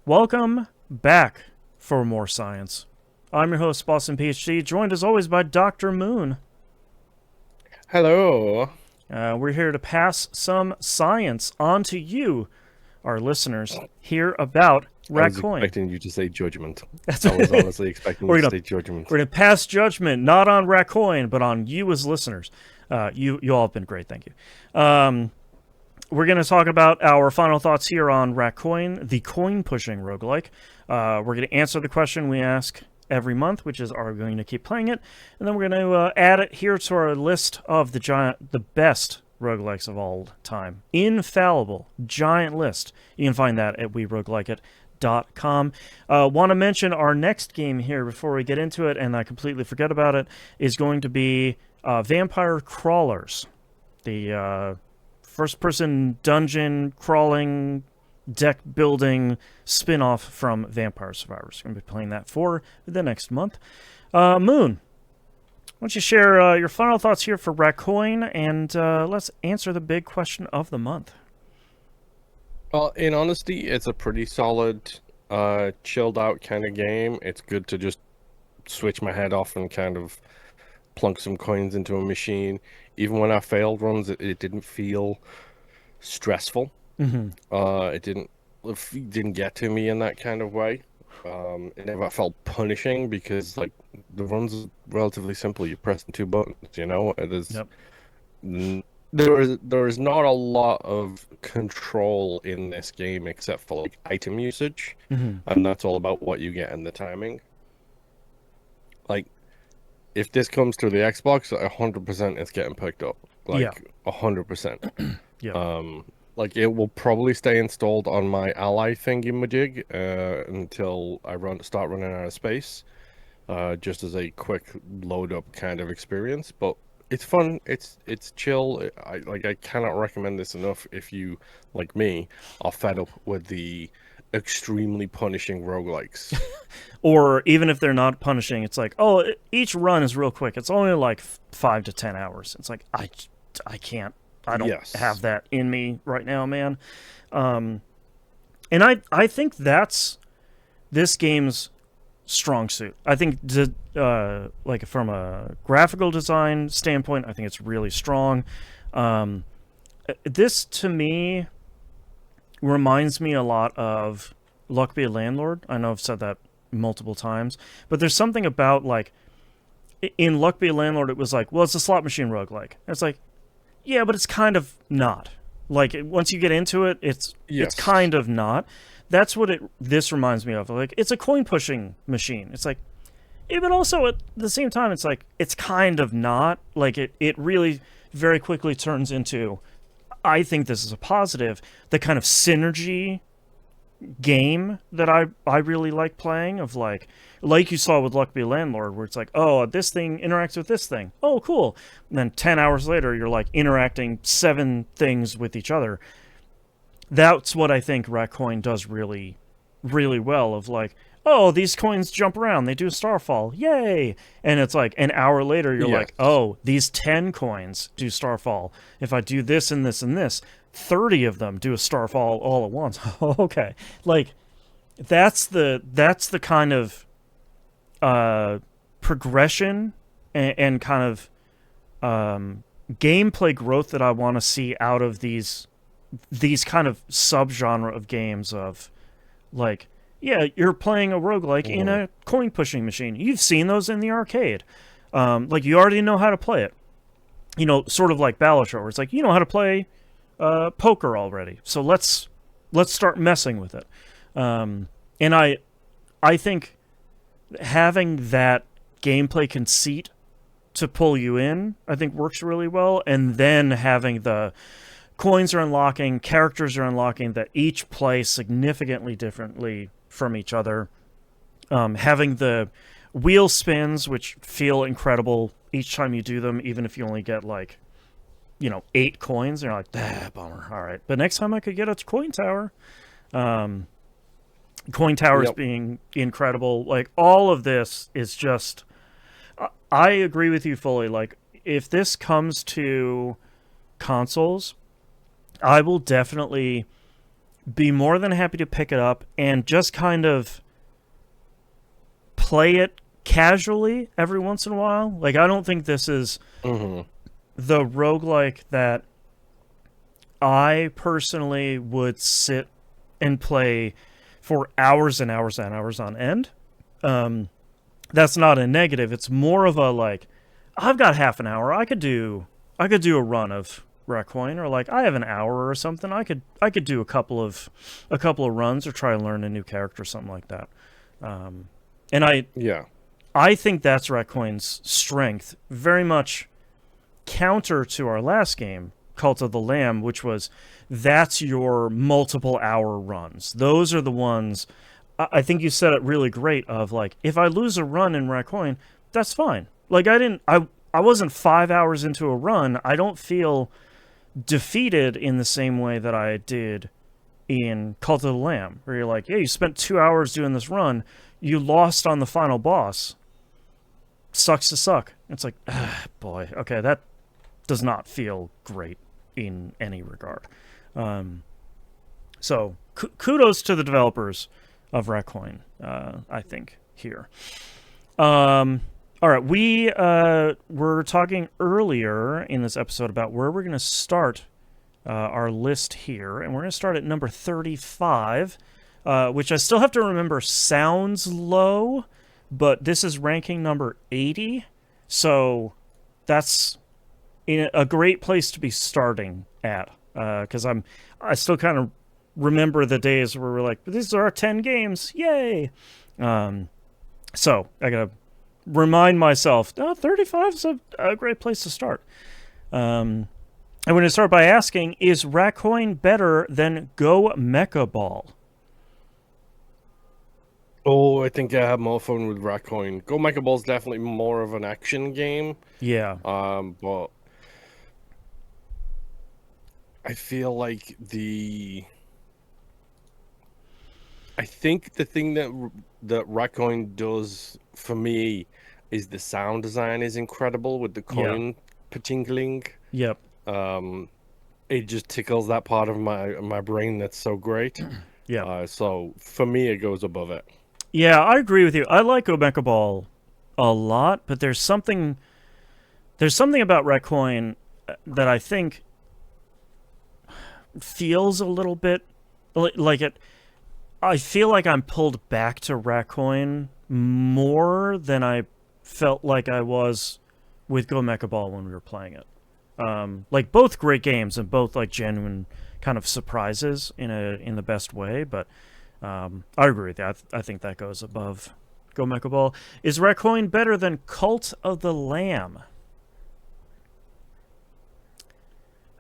Welcome back for more science. I'm your host, Boston PhD, joined as always by Dr. Moon. Hello. We're here to pass some science on to you, our listeners, here about I was Raccoin. expecting you to say judgment. That's I was honestly expecting you we're to gonna say judgment. we're gonna pass judgment not on Raccoin, but on you as listeners. You all have been great, thank you. We're going to talk about our final thoughts here on Raccoin, the coin pushing roguelike. We're going to answer the question we ask every month, which is, are we going to keep playing it? And then we're going to add it here to our list of the best roguelikes of all time. Infallible, giant list. You can find that at weroguelikeit.com. Want to mention our next game here before we get into it, and I completely forget about it, is going to be Vampire Crawlers. The first-person dungeon crawling, deck building spin-off from Vampire Survivors. Going to be playing that for the next month. Moon, why don't you share your final thoughts here for Raccoin, and let's answer the big question of the month. Well, in honesty, it's a pretty solid, chilled out kind of game. It's good to just switch my head off and kind of plunk some coins into a machine. Even when I failed runs, it didn't feel stressful. Mm-hmm. It didn't get to me in that kind of way. It never felt punishing because like the run's relatively simple. You're pressing two buttons, It is Yep. there is not a lot of control in this game except for like item usage, Mm-hmm. and that's all about what you get and the timing. Like if this comes to the Xbox, 100% it's getting picked up. Yeah. Like 100%. Yep. Like it will probably stay installed on my Ally thingy-majig until start running out of space. Just as a quick load up kind of experience, but it's fun. It's chill. I cannot recommend this enough if you, like me, are fed up with the extremely punishing roguelikes. Or even if they're not punishing, it's like, oh, each run is real quick. It's only like 5 to 10 hours. It's like, I can't. I don't have Yes. that in me right now, man. Um, and I think that's this game's strong suit. I think like from a graphical design standpoint, I think it's really strong. Um, this to me reminds me a lot of Luck Be a Landlord. I know I've said that multiple times, but there's something about like in Luck Be a Landlord, it was like, well, it's a slot machine roguelike. It's like, yeah, but it's kind of not. Like once you get into it, it's Yes. kind of not. That's what this reminds me of. Like it's a coin pushing machine. It's like, yeah, but also at the same time, it's like it's kind of not. Like it really very quickly turns into. I think this is a positive. The kind of synergy game that I really like playing of like you saw with Luck Be Landlord, where it's like, oh, this thing interacts with this thing. Oh, cool. And then 10 hours later, you're like interacting 7 things with each other. That's what I think Raccoin does really, really well of like, oh, these coins jump around. They do Starfall. Yay. And it's like an hour later, you're like, Yes. oh, these 10 coins do Starfall. If I do this and this and this, 30 of them do a Starfall all at once. Okay. Like, that's the kind of progression and kind of gameplay growth that I want to see out of these kind of subgenre of games of like, yeah, you're playing a roguelike in Mhm. a coin pushing machine. You've seen those in the arcade. Like you already know how to play it. Sort of like Battlefield, where it's like you know how to play poker already. So let's start messing with it. And I think having that gameplay conceit to pull you in, I think works really well. And then having the coins are unlocking, characters are unlocking that each play significantly differently from each other. Having the wheel spins, which feel incredible each time you do them, even if you only get like, 8 coins, and you're like, bummer. All right. But next time I could get a coin tower. Um, coin towers Yep. being incredible. Like, all of this is just. I agree with you fully. Like, if this comes to consoles, I will definitely be more than happy to pick it up and just kind of play it casually every once in a while. Like, I don't think this is Mm-hmm. the roguelike that I personally would sit and play for hours and hours and hours on end. That's not a negative. It's more of a like, I've got half an hour. I could do a run of Raccoin, or like I have an hour or something. I could do a couple of runs or try to learn a new character or something like that. And Yeah. I think that's Raccoin's strength, very much counter to our last game, Cult of the Lamb, which was that's your multiple hour runs. Those are the ones. I think you said it really great. Of like, if I lose a run in Raccoin, that's fine. Like I wasn't 5 hours into a run. I don't feel defeated in the same way that I did in Cult of the Lamb, where you're like, yeah, you spent 2 hours doing this run, you lost on the final boss. Sucks to suck. It's like, boy, okay, that does not feel great in any regard. So kudos to the developers of Raccoin, I think, here. All right, we were talking earlier in this episode about where we're going to start our list here, and we're going to start at number 35, which I still have to remember sounds low, but this is ranking number 80, so that's a great place to be starting at, because I still kind of remember the days where we're like, these are our 10 games, yay! So I gotta remind myself, 35 is a great place to start. I'm going to start by asking, is Raccoin better than Go Mecha Ball? Oh, I think I have more fun with Raccoin. Go Mecha Ball's definitely more of an action game. Yeah. But I feel like I think the thing that Raccoin does for me is the sound design is incredible with the coin patingling. Yep. It just tickles that part of my brain that's so great. Yeah. So for me, it goes above it. Yeah, I agree with you. I like Go Mecha Ball a lot, but there's something about Raccoin that I think feels a little bit like it. I feel like I'm pulled back to Raccoin more than I felt like I was with Go Mecha Ball when we were playing it. Like, both great games and both like genuine kind of surprises in the best way, but I agree with you. I think that goes above Go Mecha Ball. Is Raccoin better than Cult of the Lamb?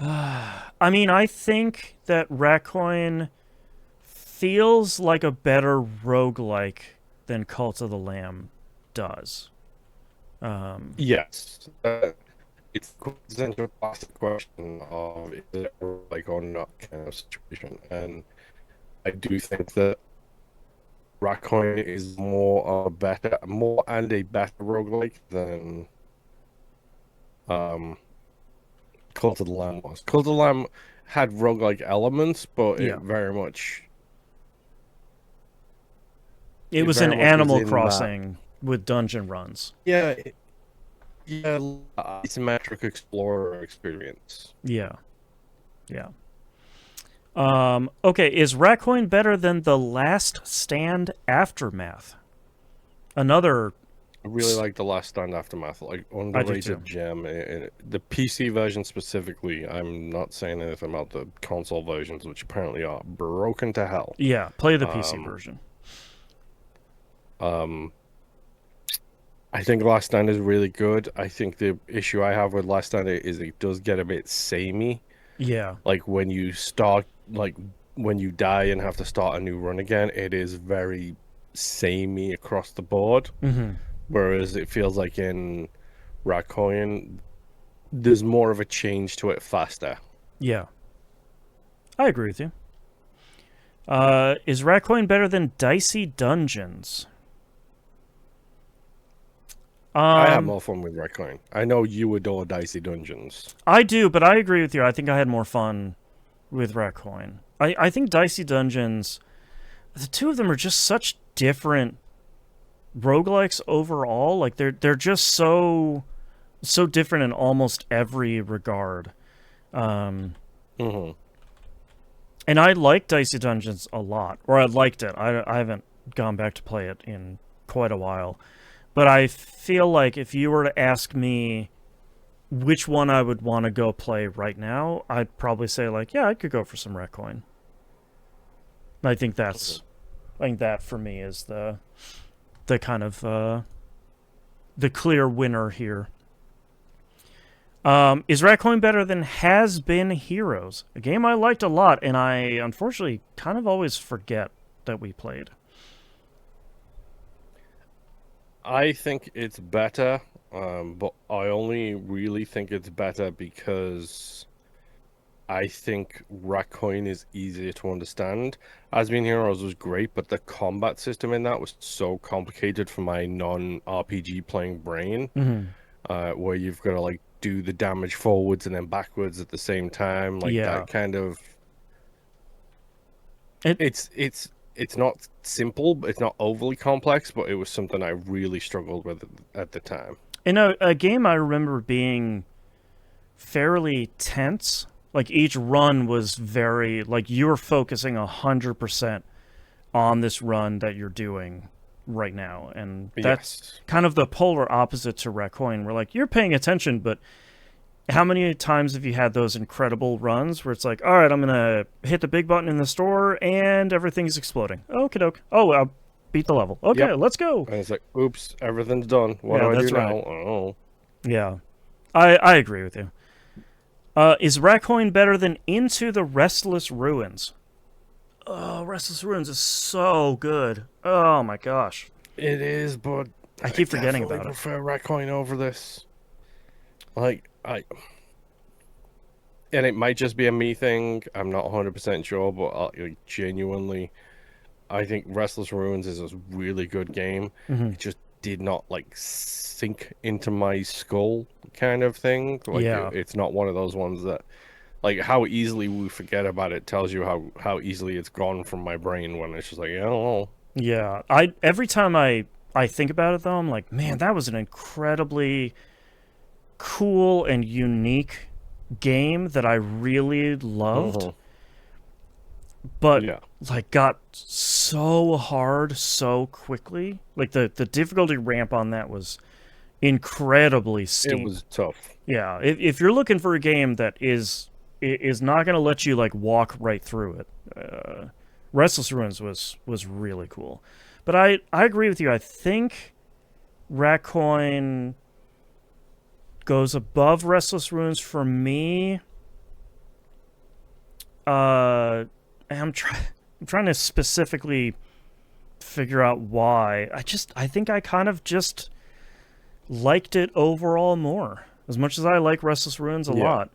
I mean, I think that Raccoin feels like a better roguelike than Cult of the Lamb does. Yes. It's the quintessential classic question of is it like or not kind of situation. And I do think that Raccoin is more and a better roguelike than Cult of the Lamb was. Cult of the Lamb had roguelike elements, but it very much it was an Animal Crossing with dungeon runs. Yeah, isometric explorer experience. Yeah. Okay, is Raccoin better than The Last Stand Aftermath? Another. I really like The Last Stand Aftermath, like underrated gem. The PC version specifically, I'm not saying anything about the console versions, which apparently are broken to hell. Yeah, play the PC version. I think Last Stand is really good. I think the issue I have with Last Stand is it does get a bit samey. Yeah. Like when you start, like when you die and have to start a new run again, it is very samey across the board. Mm-hmm. Whereas it feels like in Raccoin, there's more of a change to it faster. Yeah. I agree with you. Is Raccoin better than Dicey Dungeons? I have more fun with Raccoin. I know you adore Dicey Dungeons. I do, but I agree with you. I think I had more fun with Raccoin. I think Dicey Dungeons, the two of them are just such different roguelikes overall. Like they're just so different in almost every regard. Um, Hmm. and I like Dicey Dungeons a lot, or I liked it. I haven't gone back to play it in quite a while, but I feel like if you were to ask me which one I would want to go play right now, I'd probably say like, yeah, I could go for some Raccoin. I think that for me is the kind of the clear winner here. Is Raccoin better than Has Been Heroes? A game I liked a lot, and I unfortunately kind of always forget that we played. I think it's better, but I only really think it's better because I think Raccoin is easier to understand. As Been Heroes was great, but the combat system in that was so complicated for my non-RPG playing brain, Mm-hmm. where you've got to like do the damage forwards and then backwards at the same time, like Yeah. that kind of. It It's not simple, it's not overly complex, but it was something I really struggled with at the time. in a game I remember being fairly tense. Like each run was very like you were focusing 100% on this run that you're doing right now, and that's Yes. kind of the polar opposite to Raccoin. Where like you're paying attention, but how many times have you had those incredible runs where it's like, all right, I'm gonna hit the big button in the store and everything's exploding. Okay, doke. Oh, I beat the level. Okay, Yep. let's go. And it's like, oops, everything's done. What Yeah, do I that's do right. now? Oh. Yeah, I agree with you. Is Raccoin better than Into the Restless Ruins? Oh, Restless Ruins is so good. Oh my gosh. It is, but I I keep forgetting definitely about it. prefer Raccoin over this. Like, and it might just be a me thing. I'm not 100% sure, but like, genuinely, I think Restless Ruins is a really good game. Hmm. It just did not like sink into my skull kind of thing. Like Yeah. it's not one of those ones that like how easily we forget about it tells you how easily it's gone from my brain when it's just like, I don't know. Yeah. I every time I think about it though, I'm like, man, that was an incredibly cool and unique game that I really loved, Mhm. but Yeah, like got so hard so quickly. Like the difficulty ramp on that was incredibly it steep. was tough. Yeah, if you're looking for a game that is not going to let you like walk right through it, Restless Ruins was really cool. But I agree with you. I think Raccoin goes above Restless Ruins for me. And I'm trying to specifically figure out why. I think I kind of just liked it overall more. As much as I like Restless Ruins a Yeah. lot,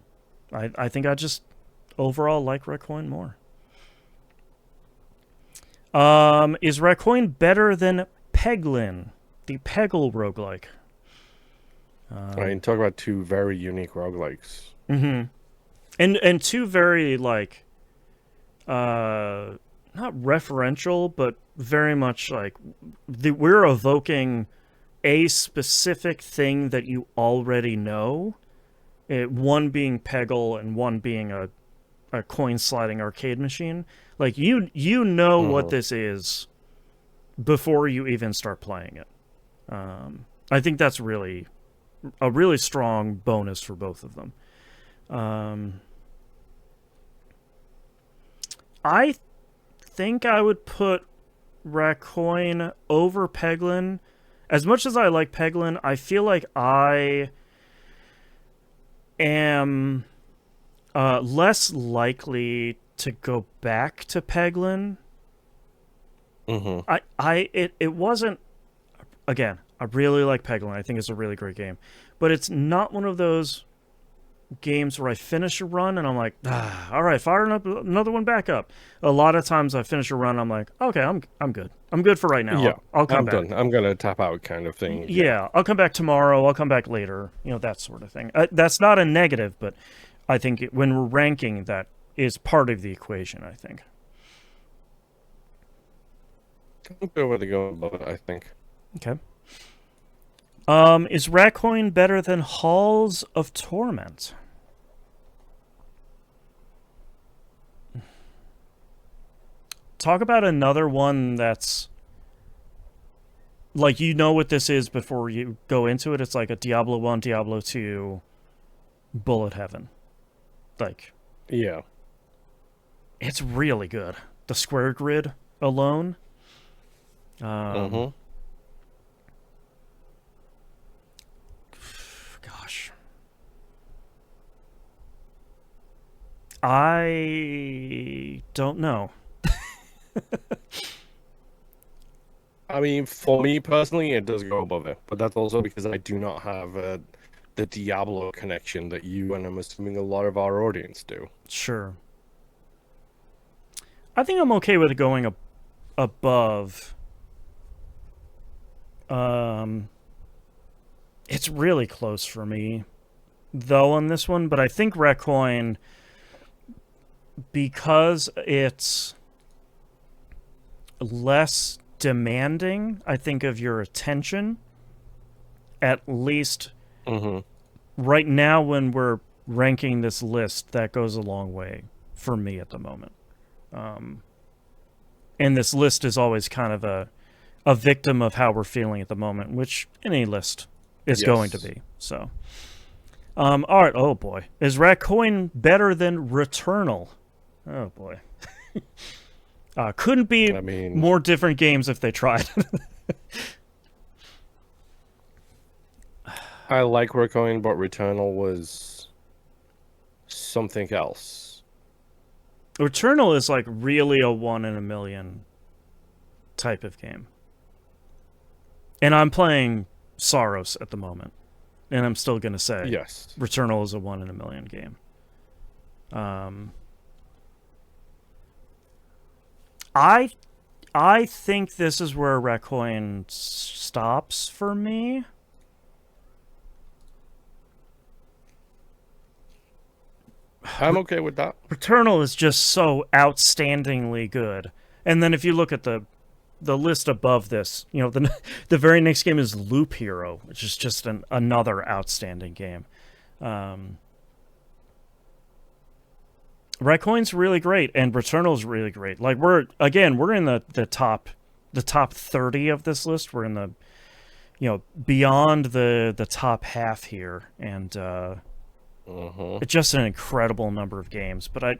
I think I just overall like Raccoin more. Is Raccoin better than Peglin, the Peggle roguelike? I mean, talk about two very unique roguelikes. Mm-hmm. And two very like not referential, but very much like we're evoking a specific thing that you already know. One being Peggle and one being a coin sliding arcade machine. Like you know what Mhm. this is before you even start playing it. I think that's really a really strong bonus for both of them. Um, I think I would put Raccoin over Peglin. As much as I like Peglin, I feel like I am less likely to go back to Peglin. Mhm. It wasn't, again, I really like Peglin. I think it's a really great game. But it's not one of those games where I finish a run and I'm like, all right, fire another one back up. A lot of times I finish a run, I'm like, okay, I'm good. I'm good for right now. Yeah, I'll come I'm back. done. I'm gonna tap out kind of thing. Yeah. Yeah, I'll come back tomorrow. I'll come back later. That sort of thing. That's not a negative, but I think when we're ranking that, is part of the equation, I think. I'm good with the going above it, I think. Okay. Is Raccoin better than Halls of Torment? Talk about another one that's like, you know what this is before you go into it. It's like a Diablo 1, Diablo 2, bullet heaven. Like, Yeah. it's really good. The square grid alone. Mm-hmm. Gosh. I don't know. I mean, for me personally, it does go above it, but that's also because I do not have the Diablo connection that you and I'm assuming a lot of our audience do. Sure. I think I'm okay with it going above. It's really close for me, though, on this one, but I think Raccoin, because it's less demanding, I think, of your attention, at least Mm-hmm. right now when we're ranking this list, that goes a long way for me at the moment. And this list is always kind of a victim of how we're feeling at the moment, which any list is going to be. So, all right. Oh boy, is Raccoin better than Returnal? Oh boy, couldn't be more different games if they tried. I like Raccoin, but Returnal was something else. Returnal is like really a 1 in a million type of game. And I'm playing Soros at the moment. And I'm still going to say yes, Returnal is a 1 in a million game. I think this is where Raccoin stops for me. I'm okay with that. Returnal is just so outstandingly good. And then if you look at the list above this, you know, the very next game is Loop Hero, which is just another outstanding game. Raccoin's really great, and Returnal's really great. Like, we're in the top 30 of this list. We're in the, you know, beyond the top half here, and it's just an incredible number of games. But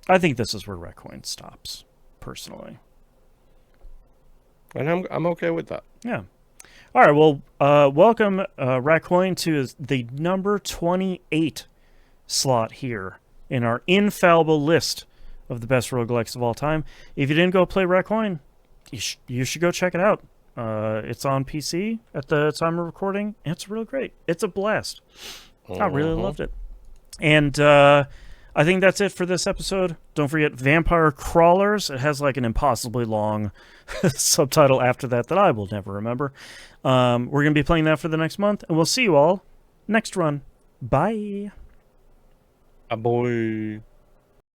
I think this is where Raccoin stops, personally. And I'm okay with that. Yeah. All right. Well, welcome, Raccoin, to the number 28 slot here in our infallible list of the best roguelikes of all time. If you didn't go play Raccoin, you should go check it out. It's on PC at the time of recording, and it's really great. It's a blast. I really loved it. And I think that's it for this episode. Don't forget Vampire Crawlers. It has like an impossibly long subtitle after that I will never remember. We're going to be playing that for the next month, and we'll see you all next run. Bye. A boy.